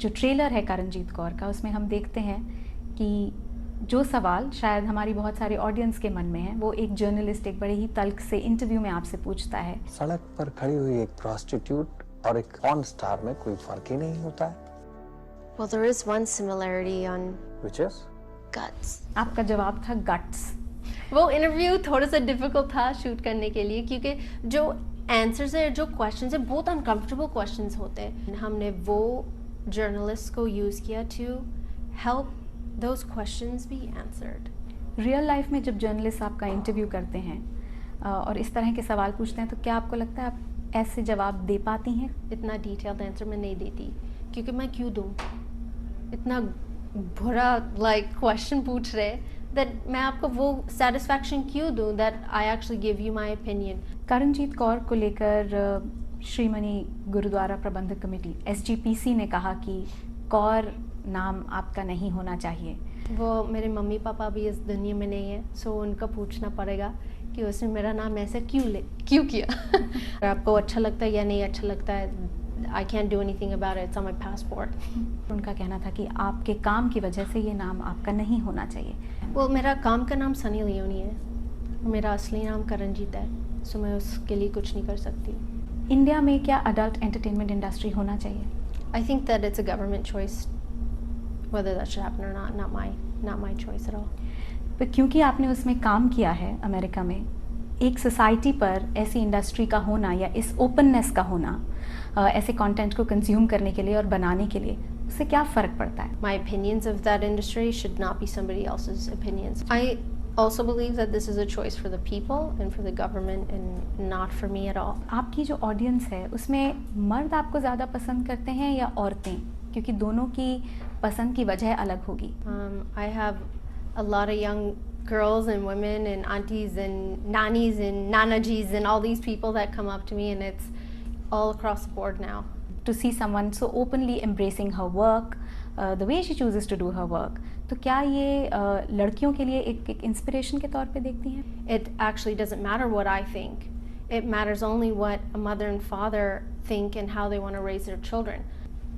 जो ट्रेलर है करणजीत कौर का, उसमें हम देखते हैं कि जो सवाल शायद हमारी बहुत सारे ऑडियंस के मन में है, वो एक जर्नलिस्ट एक बड़े ही तल्ख से इंटरव्यू में आपसे पूछता है। सड़क पर खड़ी हुई एक प्रोस्टिट्यूट और एक पॉर्न स्टार में कोई फर्क ही नहीं होता है। Well, there is one similarity on Which is? guts. आपका जवाब था गट्स। वो इंटरव्यू थोड़ा सा डिफिकल्ट था शूट करने के लिए, क्योंकि जो आंसर्स है, जो क्वेश्चंस है, बहुत अनकंफर्टेबल क्वेश्चंस होते हैं। हमने वो जर्नलिस्ट को यूज़ किया to help those questions be answered. Real life में जब जर्नलिस्ट आपका इंटरव्यू करते हैं और इस तरह के सवाल पूछते हैं, तो क्या आपको लगता है आप ऐसे जवाब दे पाती हैं? इतना डिटेल्ड आंसर मैं नहीं देती, क्योंकि मैं क्यों दूँ? इतना बुरा क्वेश्चन पूछ रहे दैट मैं आपको वो सेटिस्फैक्शन क्यों दूँ that I actually give you my opinion. Karanjeet Kaur को लेकर श्रीमनी गुरुद्वारा प्रबंधक कमेटी SGPC ने कहा कि कौर नाम आपका नहीं होना चाहिए। वो मेरे मम्मी पापा भी इस दुनिया में नहीं है, सो उनका पूछना पड़ेगा कि उसने मेरा नाम ऐसे क्यों किया। आपको अच्छा लगता है या नहीं अच्छा लगता है, I can't do anything about it. It's on my passport. उनका कहना था कि आपके काम की वजह से ये नाम आपका नहीं होना चाहिए। Well, मेरा काम का नाम सनी लियोनी है, मेरा असली नाम करणजीत है, सो मैं उसके लिए कुछ नहीं कर सकती। इंडिया में क्या अडल्ट एंटरटेनमेंट इंडस्ट्री होना चाहिए? I think that it's a government choice whether that should happen or not my choice at all. पर क्योंकि आपने उसमें काम किया है अमेरिका में, एक सोसाइटी पर ऐसी इंडस्ट्री का होना या इस ओपननेस का होना, ऐसे कंटेंट को कंज्यूम करने के लिए और बनाने के लिए, उससे क्या फ़र्क पड़ता है? My opinions of that industry should not be somebody else's opinions. I also believe that this is a choice for the people and for the government and not for me at all. आपकी जो audience है उसमें मर्द आपको ज़्यादा पसंद करते हैं या औरतें? क्योंकि दोनों की पसंद की वजह अलग होगी। I have a lot of young girls and women and aunties and nannies and nanajis and all these people that come up to me, and it's all across the board now. To see someone so openly embracing her work, the way she chooses to do her work, तो क्या ये लड़कियों के लिए एक inspiration के तौर पे देखती हैं? It actually doesn't matter what I think. It matters only what a mother and father think and how they want to raise their children.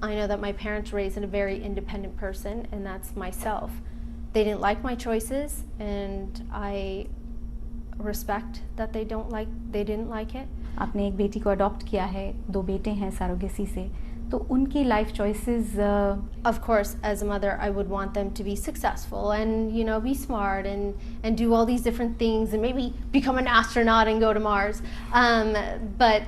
I know that my parents raised a very independent person, and that's myself. They didn't like my choices, and I respect that they didn't like it. आपने एक बेटी को adopt किया है, 2 बेटे हैं surrogacy से, तो उनकी life choices Of course, as a mother, I would want them to be successful and be smart and do all these different things and maybe become an astronaut and go to Mars. But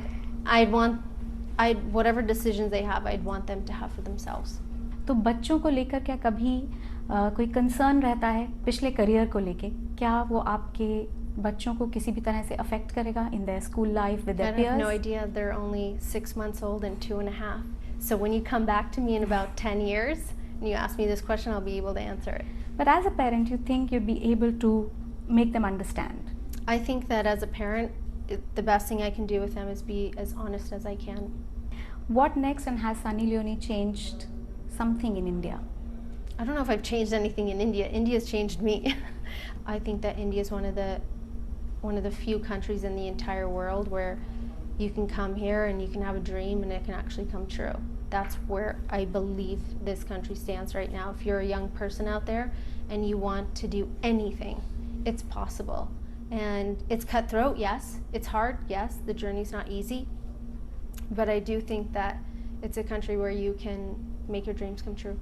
whatever decisions they have, I'd want them to have for themselves. तो बच्चों को लेकर क्या कभी कोई concern रहता है पिछले करियर को लेके? क्या वो आपके बच्चों को किसी भी तरह से अफेक्ट करेगा in their school life with their peers? I have no idea. They're only 6 months old and 2.5. So when you come back to me in about 10 years and you ask me this question, I'll be able to answer it. But as a parent, you think you'd be able to make them understand? I think that as a parent, the best thing I can do with them is be as honest as I can. What next, and has Sunny Leone changed something in India? I don't know if I've changed anything in India. India's changed me. I think that India is one of the few countries in the entire world where you can come here and you can have a dream and it can actually come true. That's where I believe this country stands right now. If you're a young person out there and you want to do anything, it's possible. And it's cutthroat, yes. It's hard, yes. The journey's not easy. But I do think that it's a country where you can make your dreams come true.